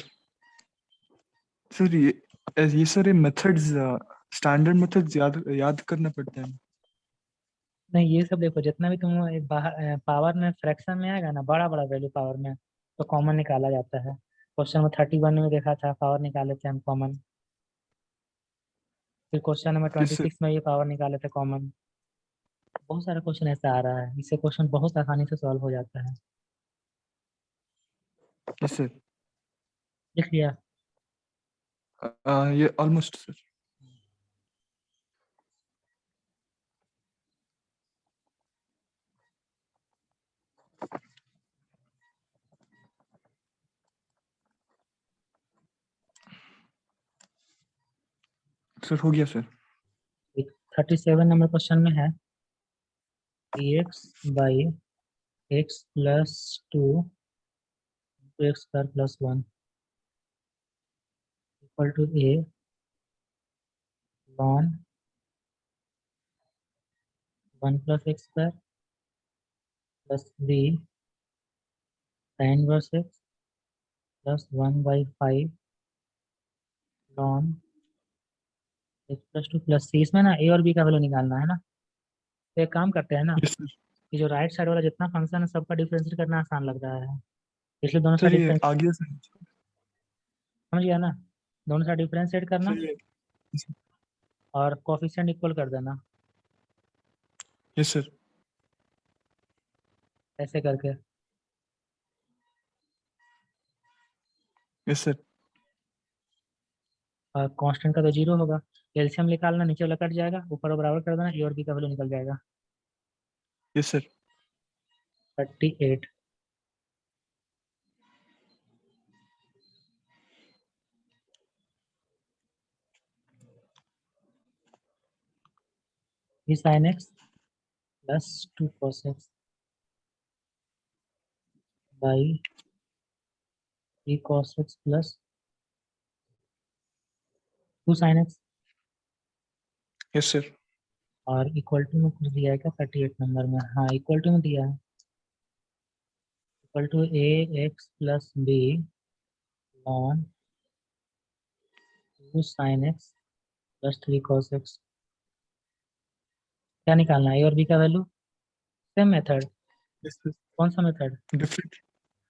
सर ये सारे मेथड्स, स्टैंडर्ड मेथड्स याद याद करना पड़ता है। नहीं, ये सब देखो, जितना भी तुम बाहर पावर में फ्रैक्शन में आएगा ना, बड़ा बड़ा वैल्यू पावर में, तो कॉमन निकाला जाता है। क्वेश्चन में 31 में देखा था, पावर निकाले थे हम कॉमन। फिर question number yes twenty sir. Six में ये पावर निकाले थे कॉमन। बहुत सारा क्वेश्चन ऐसा आ रहा है, इससे क्वेश्चन बहुत आसानी से सॉल्व हो जाता है। Yes sir. लिख लिया। ये ऑलमोस्ट सर। सर हो गया सर। 37 नंबर क्वेश्चन में है, x/x+2 x² + 1 equal to a ln 1 + x² plus b sin 1x plus 1/5 ln x+2 plus c। इसमें ना a और b का वैल्यू निकालना है ना। तो एक काम करते हैं ना, यस सर। कि जो राइट साइड वाला जितना फंक्शन है सबका डिफरेंशिएट करना आसान लग रहा है, इसलिए दोनों साइड सर ये डिफरेंस, आ गया सर। समझ गया ना, दोनों साइड डिफरेंशिएट करना सर ये और कोफिशिएंट इक्वल कर देना, यस सर। ऐसे करके। Yes sir. और कांस्टेंट का तो जीरो होगा, एलसीएम निकालना, नीचे वाला कट जाएगा, ऊपर और बराबर कर देना, ए और बी का वैल्यू निकल जाएगा। Yes sir. 38। Three sign x plus 2 cos x by 3 cos x plus 2 sin x, yes sir. और इक्वल टू में कुछ दिया है क्या 38 नंबर में? हाँ, इक्वल टू में दिया है, equal to a x plus b ln 2 sin x plus 3 cos x. क्या निकालना है, ए और बी का value? Same method. Yes sir. कौन सा मेथड? डिफरेंट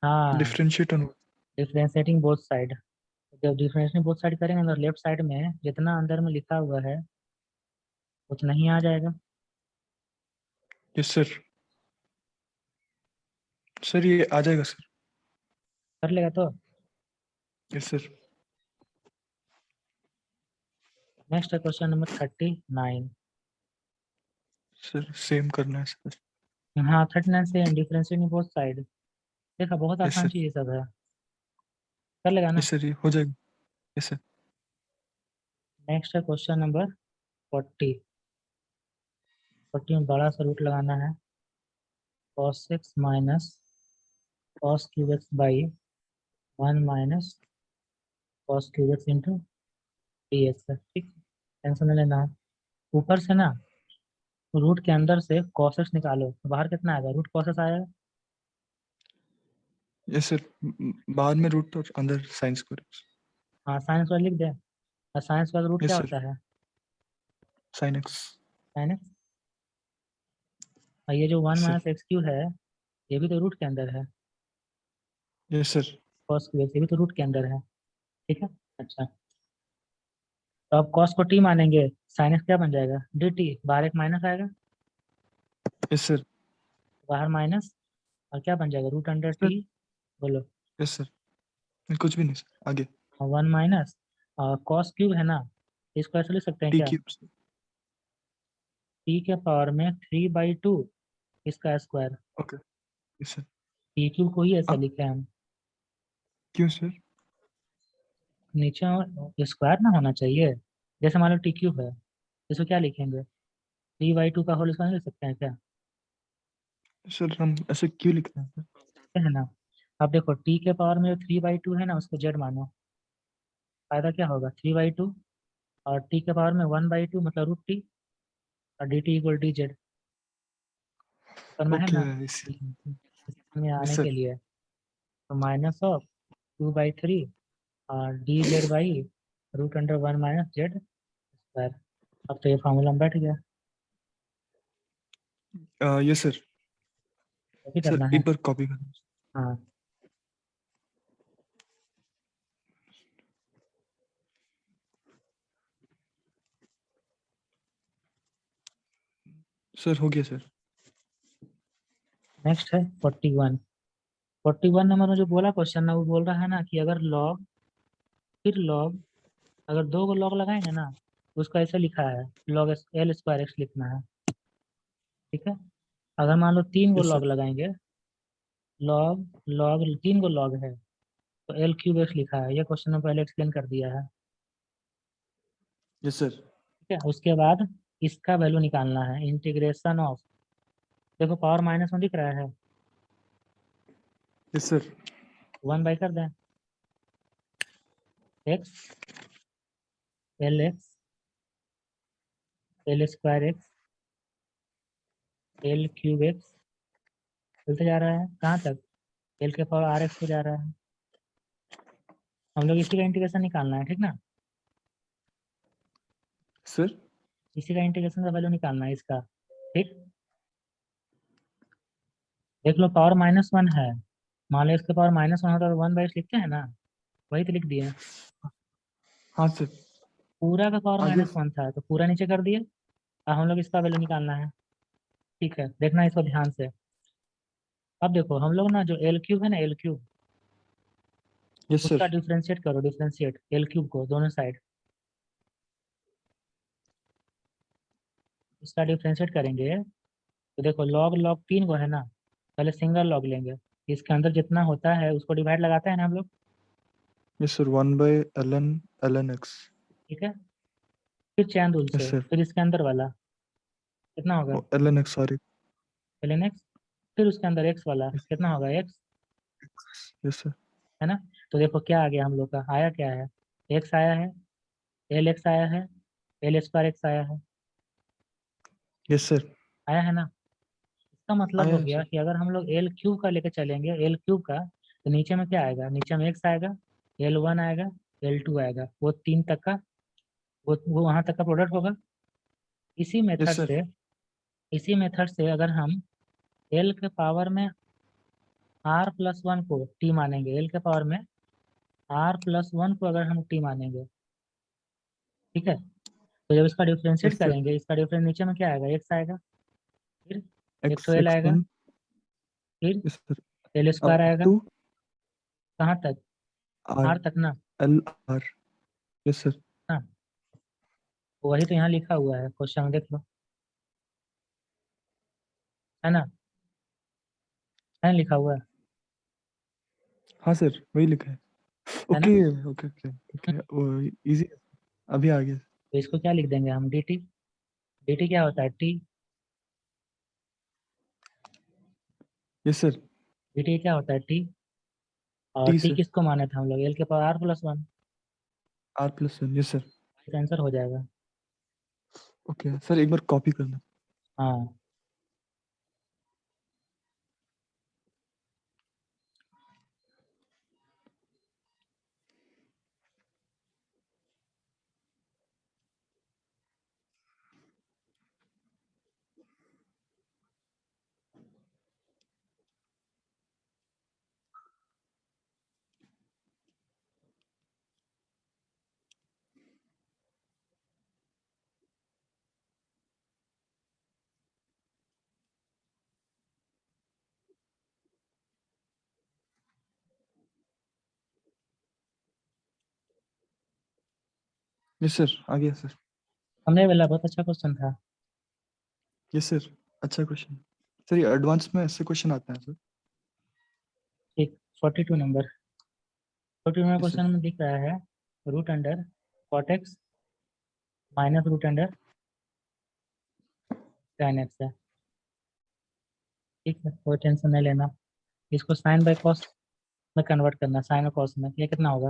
हाँ, differentiate on. Differentiating both side. जब डिफरेंशिएटिंग बोथ साइड करेंगे तो लेफ्ट साइड में जितना अंदर में लिखा हुआ है उतना ही आ जाएगा। Yes sir. सर ये आ जाएगा सर। कर लेगा तो। Yes sir. नेक्स्ट है क्वेश्चन नंबर 39। सर सेम करना है सर। हाँ, 39 से डिफरेंशिएटिंग बोथ साइड। देखा, बहुत यस आसान सर। चीज ये सब है, कर लेगा ना। यस सर ये हो जाएगा। Yes sir. नेक्स्ट है क्वेश्चन नंबर 40। 40 में बड़ा सा रूट लगाना है, cos x minus cos cube x by 1 minus cos cube x into D x है, ठीक, टेंशन नहीं लेना है। ऊपर से ना रूट के अंदर से cos एक्स निकालो तो बाहर कितना आएगा, रूट cos एक्स आएगा। Yes sir. बाद में रूट और अंदर साइन स्क्वायर। हाँ, साइंस वाला लिख दे, और साइंस का रूट क्या यस सर। होता है, साइन एक्स। Sine x. और ये जो 1 yes minus sir. X Q है, ये भी तो रूट के अंदर है, yes sir. cos Q x ये भी तो रूट के अंदर है, ठीक है। अच्छा, तो अब cos को t मानेंगे, साइन एक्स क्या बन जाएगा, डी टी, बाहर एक माइनस आएगा, यस सर। बाहर माइनस, और क्या बन जाएगा, रूट अंडर सर। टी, बोलो। Yes sir. कुछ भी नहीं सर, आगे। 1 माइनस कॉस क्यूब है ना, इसको ऐसे लिख सकते हैं टी क्या, क्यूब। टी के पावर में 3/2 इसका square. Okay. Yes sir. T cube को ही ऐसा अब लिखे हम, क्यों सर? नीचे स्क्वायर ना होना चाहिए, जैसे मान लो टी क्यूब है, इसको क्या लिखेंगे, 3/2 का होल स्क्वायर लिख सकते हैं क्या, सर हम ऐसे क्यों लिखते हैं सर? है ना। अब देखो टी के पावर में 3/2 है ना, उसको जेड मानो, फायदा क्या होगा, 3/2, और टी के पावर में 1/2 मतलब रूट टी, और d T equal D Z, करना है ओके। ना, इसी। में यस आने के सर। लिए। तो -(2/3) और d z by root under 1 minus z square. अब तो ये फॉर्मूला में बैठ गया, यस सर। कॉपी सर करना है। एक बार कॉपी करना। हाँ, सर हो गया सर। नेक्स्ट है 41। 41 नंबर में जो बोला क्वेश्चन ना, वो बोल रहा है ना कि अगर लॉग, फिर लॉग, अगर दो को लॉग लगाएंगे ना, तो उसको ऐसे लिखा है, लॉग एल स्क्वायर एक्स लिखना है, ठीक है। अगर मान लो 3 को यस लॉग सर। लगाएंगे, लॉग लॉग 3 को लॉग है, तो एल क्यूब एक्स लिखा है, ये क्वेश्चन में पहले एक्सप्लेन कर दिया है, यस सर। ठीक है। उसके बाद इसका वैल्यू निकालना है, इंटीग्रेशन ऑफ, देखो पावर माइनस में दिख रहा है, यस सर। 1 बाई कर दें, x L x L square x L cube x, चलते जा रहा है कहाँ तक, एल के पावर आर एक्स पे जा रहा है, हम लोग इसी का इंटीग्रेशन निकालना है, ठीक ना, सर। इसी का इंटीग्रेशन का वैल्यू निकालना है इसका, ठीक। देख लो पावर -1 है, मान लो इसके पावर -1 होता तो 1/x लिखते हैं ना, वही तो लिख दिए। हाँ सर। पूरा का पावर आगे -1 था तो पूरा नीचे कर दिए। अब हम लोग इसका वैल्यू निकालना है। ठीक है, देखना इसको ध्यान से। अब देखो हम लोग ना जो एल क्यूब है ना, एल क्यूब, यस उसका सर। डिफ्रेंशिएट करो, डिफ्रेंशिएट एल क्यूब को दोनों साइड। इसका डिफ्रेंशिएट करेंगे तो देखो लॉग लॉग 3 को है ना, पहले सिंगल लॉग लेंगे, इसके अंदर जितना होता है उसको डिवाइड लगाते हैं ना हम लोग। Yes sir, 1/ln x। ठीक है, फिर चैन रूल यस से सर। फिर इसके अंदर वाला कितना होगा, ln x, sorry. ln x, फिर उसके अंदर x वाला कितना होगा, x, यस सर। है ना। तो देखो क्या आ गया हम लोग का, आया क्या है, x आया है, एल एक्स आया है, एल स्क्वायर एक्स आया है, यस सर। आया है ना। इसका मतलब आया हो है गया सर। कि अगर हम लोग एल क्यूब का लेके चलेंगे, एल क्यूब का, तो नीचे में क्या आएगा, नीचे में एक्स आएगा, L1 आएगा, L2 आएगा, वो 3 तक का, वो वहां तक का प्रोडक्ट होगा। इसी यस मेथड सर। से, इसी मेथड से अगर हम एल के पावर में r+1 को t मानेंगे, एल के पावर में r+1 को अगर हम t मानेंगे, ठीक है, तो जब इसका डिफ्रेंशिएट यस सर। करेंगे, इसका डिफरेंस नीचे में क्या आएगा, एक्स आएगा, फिर एक x तो एल आएगा, x1। फिर yes sir. L square up आएगा, टू कहाँ तक, r आर तक ना। l r। Yes sir. हाँ, तो वही तो यहाँ लिखा हुआ है क्वेश्चन में, देख लो, है ना, है लिखा हुआ हाँ सर, वही लिखा है। है ओके ना। ओके ओके हम्म, ओके, वो इजी। अभी आ गया। तो इसको क्या लिख देंगे हम, डी टी, डी टी क्या होता है, T, yes sir. D T क्या होता है, टी, और टी टी सर। किसको माने थे हम लोग, एल के power r+1, r+1। Yes sir. इसका आंसर हो जाएगा। ओके सर, एक बार कॉपी करना। हाँ, यस सर, आ गया सर। हमने वाला बहुत अच्छा क्वेश्चन था। Yes sir. अच्छा क्वेश्चन। सर ये एडवांस में ऐसे क्वेश्चन आते हैं सर। ठीक, 42 नंबर, 42 नंबर यस सर। क्वेश्चन में दिख रहा है, root under cot x minus root under tan x है। ठीक है, कोई टेंशन नहीं लेना, इसको साइन बाई कॉस में कन्वर्ट करना, साइन और कॉस में, ये कितना होगा,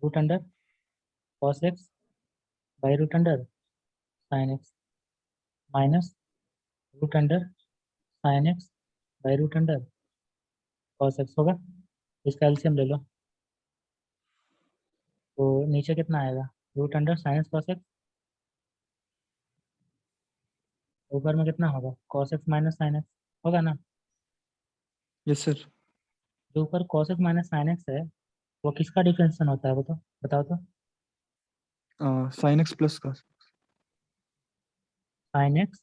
root under cos x by root under sine x minus root under sine x by root under cos x होगा। इसका एलसीएम ले लो, तो नीचे कितना आएगा, root under sine x cos x, ऊपर में कितना होगा, cos x minus sine x, होगा ना। Yes sir. जो ऊपर cos x minus sine x है, वो किसका डिफरेंशिएशन होता है, वो तो बताओ तो। साइन एक्स प्लस का। Sine x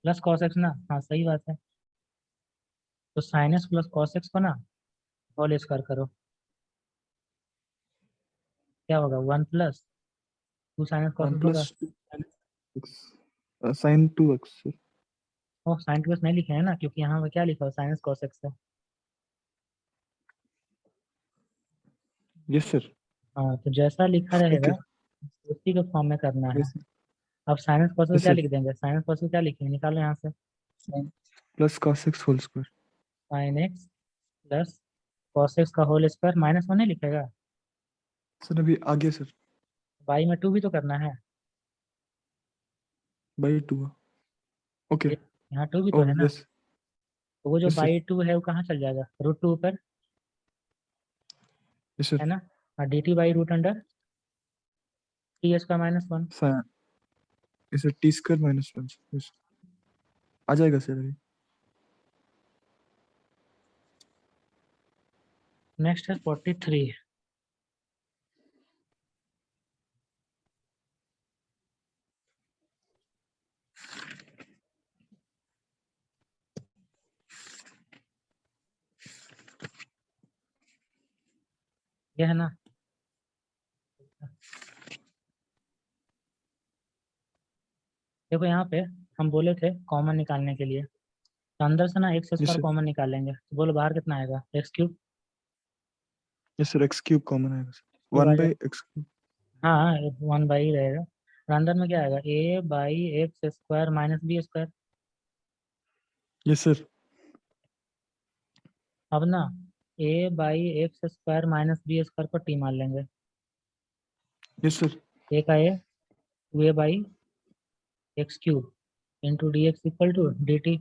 plus cos x ना, हाँ सही बात है। तो sine x plus cos x को ना होल स्क्वायर करो, क्या होगा, 1+2 sine x cos one x होगा। Plus two x, sine 2x sir. ओ साइन टू एक्स नहीं लिखे हैं ना, क्योंकि यहाँ पे क्या लिखा है, साइन एक्स कॉस एक्स है। Yes sir. हाँ, तो जैसा लिखा रहेगा ओके। उसी के फॉर्म में करना है। यस। अब sign x cos x yes क्या सर। लिख देंगे, साइन एक्स कॉस एक्स क्या लिखेंगे, निकालो यहाँ से, sine plus cos x whole square. Sine x plus cos x का होल स्क्वायर, माइनस वन नहीं लिखेगा, सर अभी आ गया सर। बाई में 2 भी तो करना है, बाई 2। ओके। ये यहाँ 2 भी तो है ओह ना। यस। तो वो जो यस सर। बाई 2 है वो कहाँ चल जाएगा, √2 ऊपर, यस है सर। ना, और d t by root under t h का -1, इसे टी स्क्वायर -1। यस। आ जाएगा सर अभी। नेक्स्ट है 43। ये है ना, देखो यहाँ पे हम बोले थे कॉमन निकालने के लिए, तो अंदर से ना x yes square sir. Common निकालेंगे, तो बोलो बाहर कितना आएगा, x cube. Yes sir, x cube common आएगा सर, क्यूब आ वन जाए, बाई एक्स क्यूब। हाँ हाँ, 1 बाई रहेगा, और अंदर में क्या आएगा, A by x square minus B square. Yes sir. अब ना A by x square minus B square को टी मान लेंगे। Yes sir. ए का A, 2a by x cube into D x equal to D T.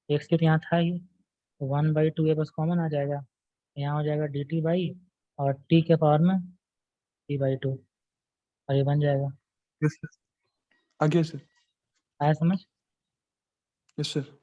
X cube यहाँ था ही, 1/2a बस common आ जाएगा, यहाँ हो जाएगा डी टी बाई, और टी के पावर में t/2, और ये बन जाएगा। यस सर, आ गया सर। आया समझ? Yes sir.